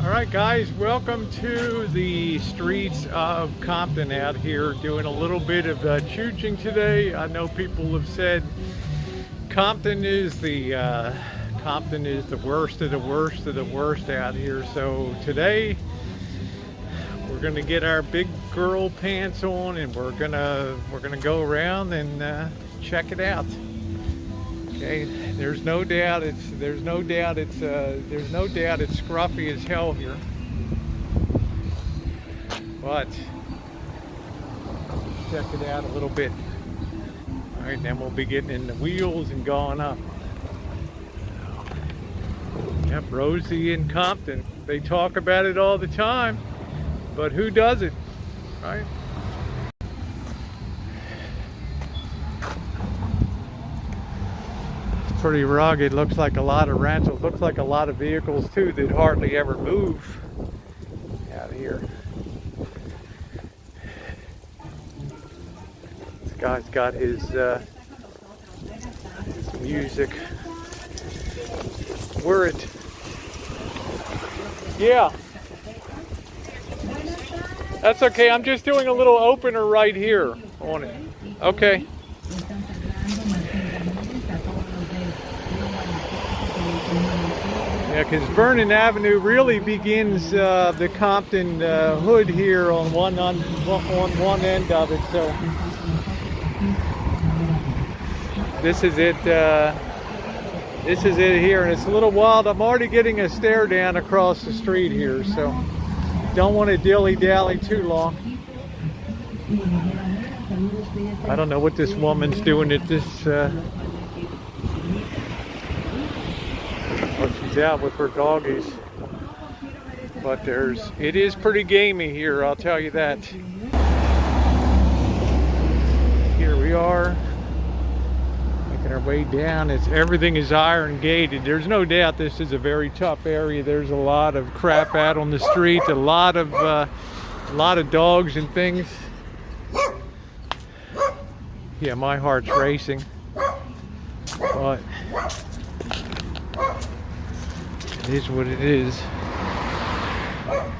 Alright guys, welcome to the streets of Compton out here doing a little bit of Choochin today. I know people have said Compton is the worst of the worst of the worst out here. So today we're gonna get our big girl pants on and we're gonna go around and check it out. Okay, there's no doubt it's scruffy as hell here. But check it out a little bit. All right, then we'll be getting in the wheels and going up. Yep, Rosie in Compton. They talk about it all the time, but who does it, right? Pretty rugged. Looks like a lot of rentals. Looks like a lot of vehicles too that hardly ever move out here. This guy's got his music. Where it? Yeah. That's okay. I'm just doing a little opener right here on it. Okay. Yeah, because Vernon Avenue really begins the Compton hood here on one end of it. So this is it. This is it here, and it's a little wild. I'm already getting a stare down across the street here, so don't want to dilly-dally too long. I don't know what this woman's doing at this. Well, she's out with her doggies, but it is pretty gamey here, I'll tell you that. Here we are, making our way down. Everything is iron gated. There's no doubt this is a very tough area. There's a lot of crap out on the street, a lot of dogs and things. Yeah, my heart's racing, but it is what it is. Guy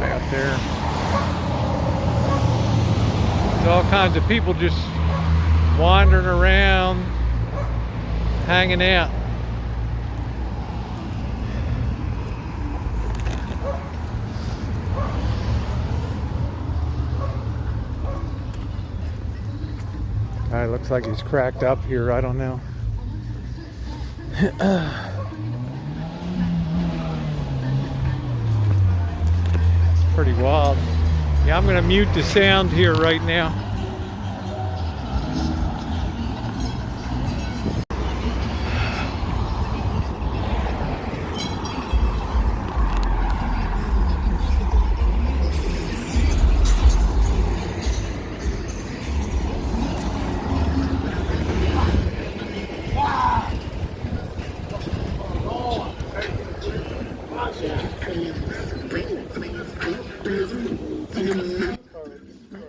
out there. There's all kinds of people just wandering around, hanging out. Guy looks like he's cracked up here. I don't know. It's pretty wild. Yeah, I'm gonna mute the sound here right now.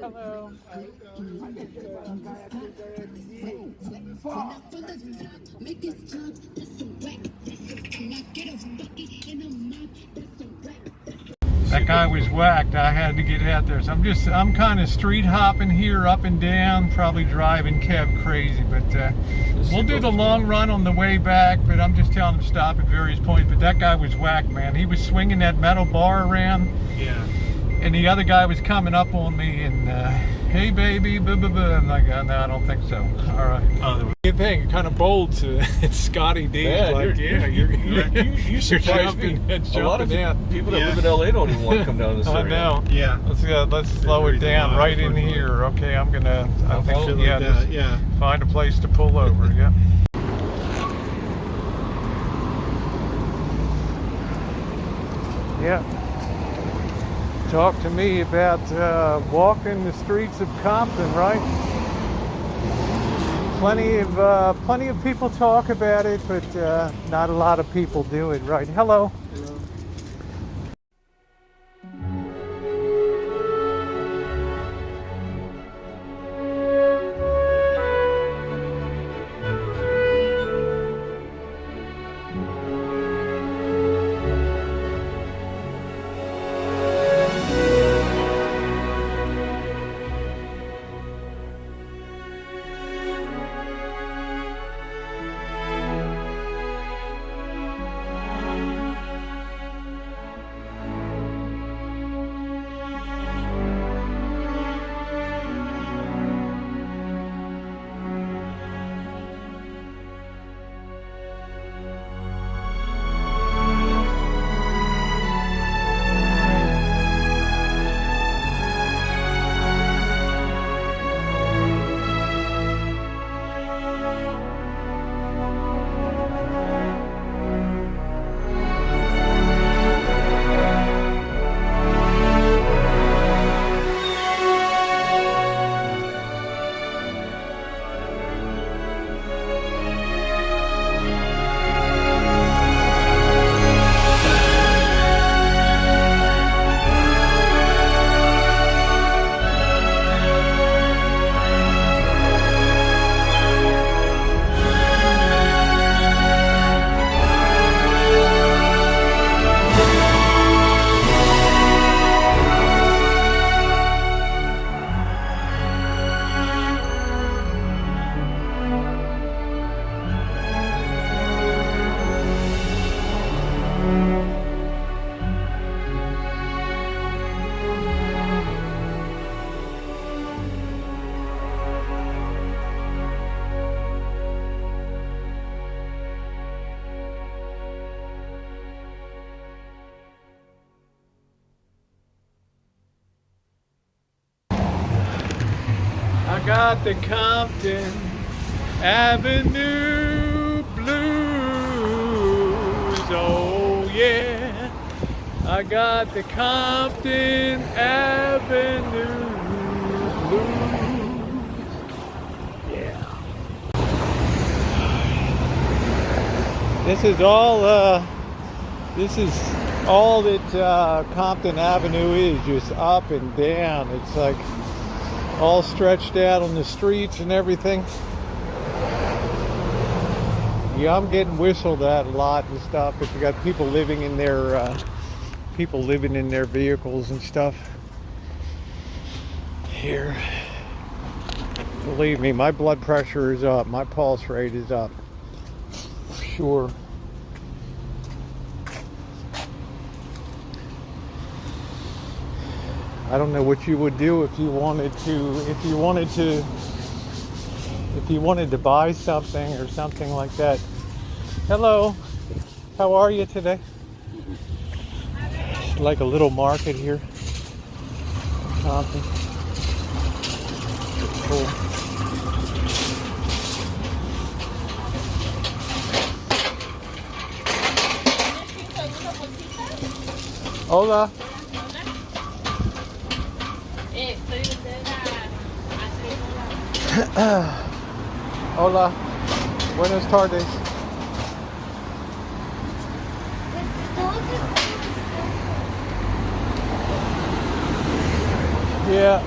Hello. That guy was whacked. I had to get out there. So I'm kind of street hopping here, up and down, probably driving Kev crazy, but we'll do the long run on the way back, but I'm just telling him to stop at various points. But that guy was whacked, man. He was swinging that metal bar around. Yeah. And the other guy was coming up on me and, hey baby, blah, blah, blah. I'm like, no, I don't think so. All right. Good thing, kind of bold to Scotty D. Man, like, you surprised me. A lot of people that live in LA don't even want to come down this area. I know. Yeah. Let's slow it down right in here. Okay, I think so. Yeah. Find a place to pull over. Yeah. Yeah. Talk to me about walking the streets of Compton, right? Plenty of people talk about it, but not a lot of people do it, right? Hello. Hello. I got the Compton Avenue blues. Oh yeah, I got the Compton Avenue blues. Yeah. This is all that Compton Avenue is, just up and down. It's like all stretched out on the streets and everything. Yeah, I'm getting whistled at a lot and stuff, but you got people living in their vehicles and stuff here. Believe me, my blood pressure is up, my pulse rate is up, for sure. I don't know what you would do if you wanted to buy something or something like that. Hello, how are you today? It's like a little market here. Compton. Cool. Hola. Hola, buenas tardes. Yeah,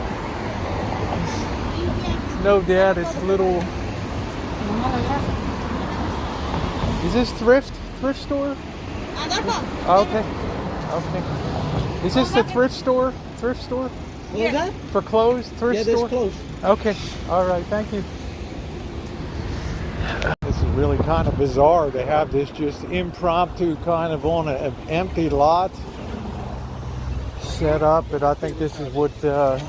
no doubt it's a little. Is this thrift store? Okay, okay. Is this the thrift store? Thrift store? What was that? For clothes? Thrift store? Yeah, that's close. Okay, all right, thank you. This is really kind of bizarre to have this just impromptu kind of on an empty lot set up, but I think this is what I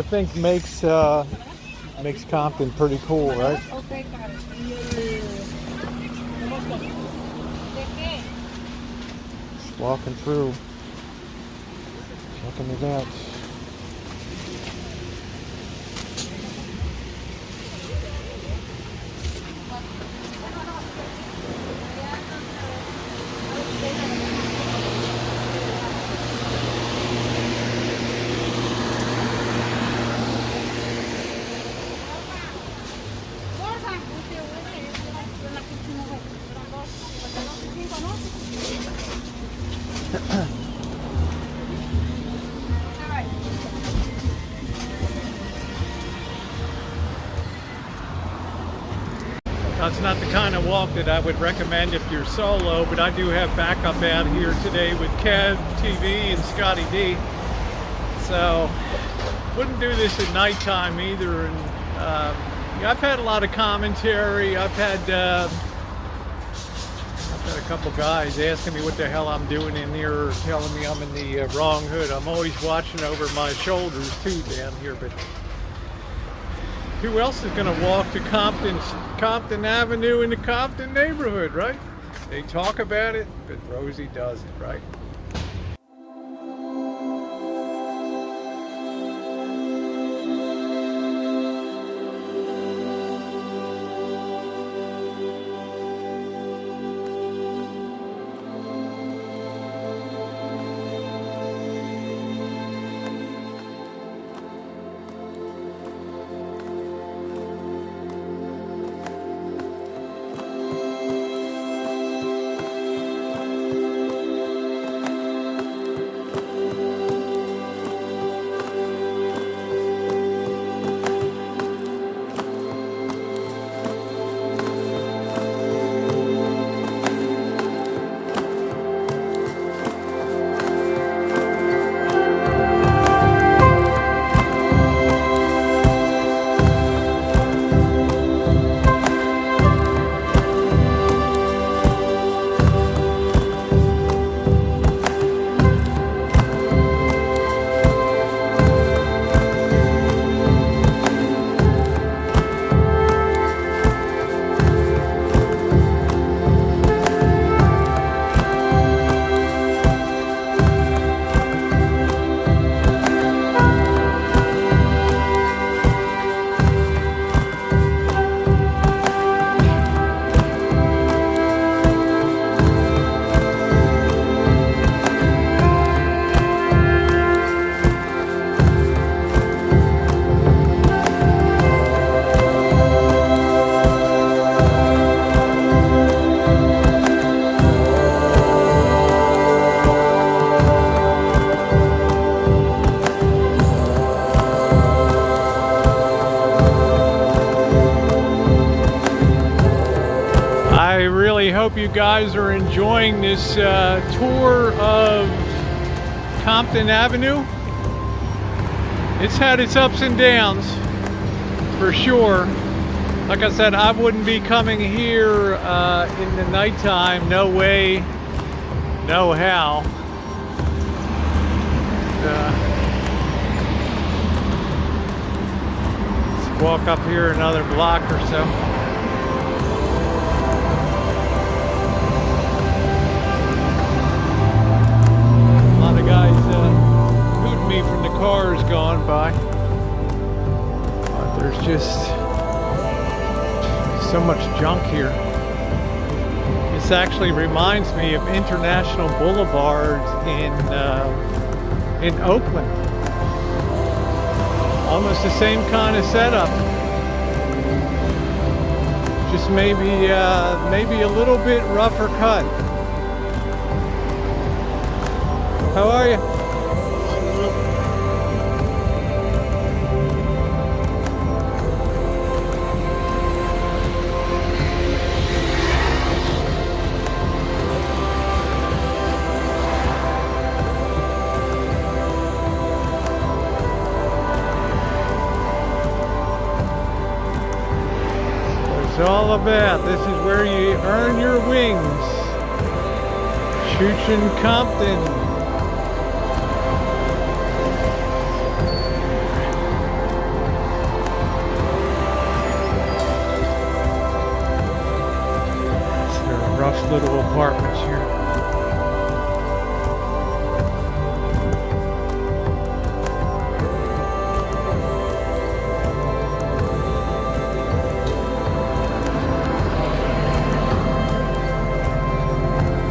think makes Compton pretty cool, right? Just walking through, checking it out. That's not the kind of walk that I would recommend if you're solo, but I do have backup out here today with Kev, TV, and Scotty D. So, wouldn't do this at nighttime either. And I've had a lot of commentary. I've had a couple guys asking me what the hell I'm doing in here, or telling me I'm in the wrong hood. I'm always watching over my shoulders too down here, but who else is going to walk to Compton Avenue in the Compton neighborhood, right? They talk about it, but Rosie doesn't, right? I really hope you guys are enjoying this tour of Compton Avenue. It's had its ups and downs, for sure. Like I said, I wouldn't be coming here in the nighttime. No way, no how. Let's walk up here another block or so. A lot of guys hooting me from the cars going by. But there's just so much junk here. This actually reminds me of International Boulevard in Oakland. Almost the same kind of setup. Just maybe a little bit rougher cut. How are you? It's all about. This is where you earn your wings. Choochin, Compton. Rough little apartments here.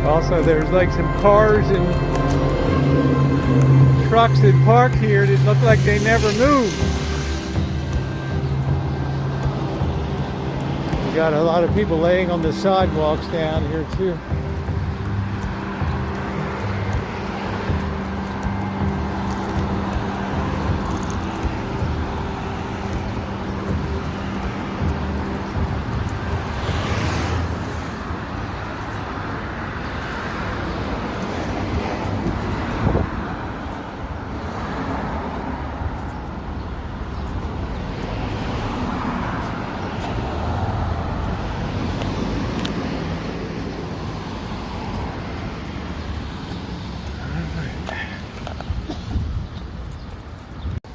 Also, there's like some cars and trucks that park here that look like they never move. We got a lot of people laying on the sidewalks down here too.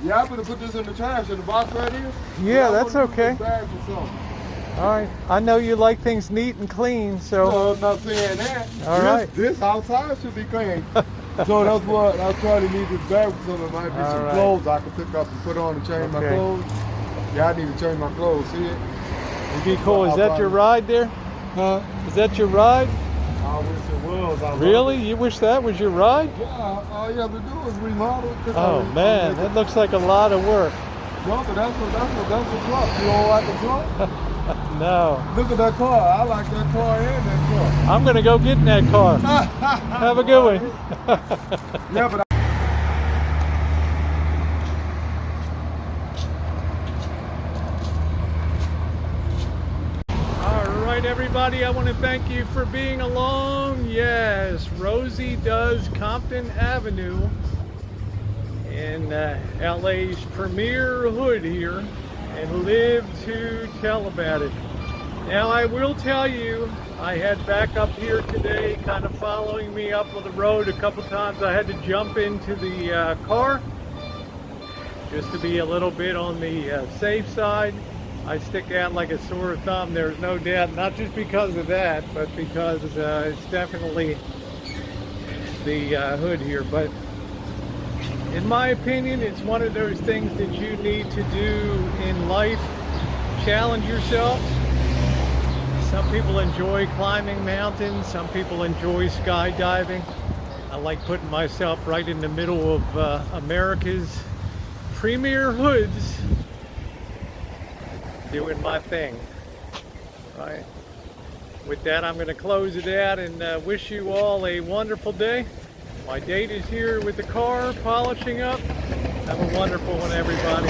Yeah, I'm gonna put this in the trash in the box right here. Yeah, that's okay. Bag for something. All right. I know you like things neat and clean, so. No, I'm not saying that. All right. This outside should be clean. So that's what I try to need this bag for something. There might be some clothes I can pick up and put on and change my clothes. Yeah, I need to change my clothes. See it? It'd be cool. Is that your ride there? Huh? Is that your ride? I wish it was. Really? You wish that was your ride? Yeah, all you have to do is remodel it. Oh man, that looks like a lot of work. No, but that's the truck. You don't like the truck? No. Look at that car. I like that car and that truck. I'm gonna go get in that car. Have a good one. Yeah, but everybody, I want to thank you for being along. Yes, Rosie does Compton Avenue in LA's premier hood here and live to tell about it. Now I will tell you, I had back up here today, kind of following me up on the road a couple times. I had to jump into the car just to be a little bit on the safe side. I stick out like a sore thumb, there's no doubt, not just because of that, but because it's definitely the hood here. But in my opinion, it's one of those things that you need to do in life. Challenge yourself. Some people enjoy climbing mountains, some people enjoy skydiving. I like putting myself right in the middle of America's premier hoods, doing my thing. All right. With that, I'm going to close it out and wish you all a wonderful day. My date is here with the car polishing up. Have a wonderful one, everybody.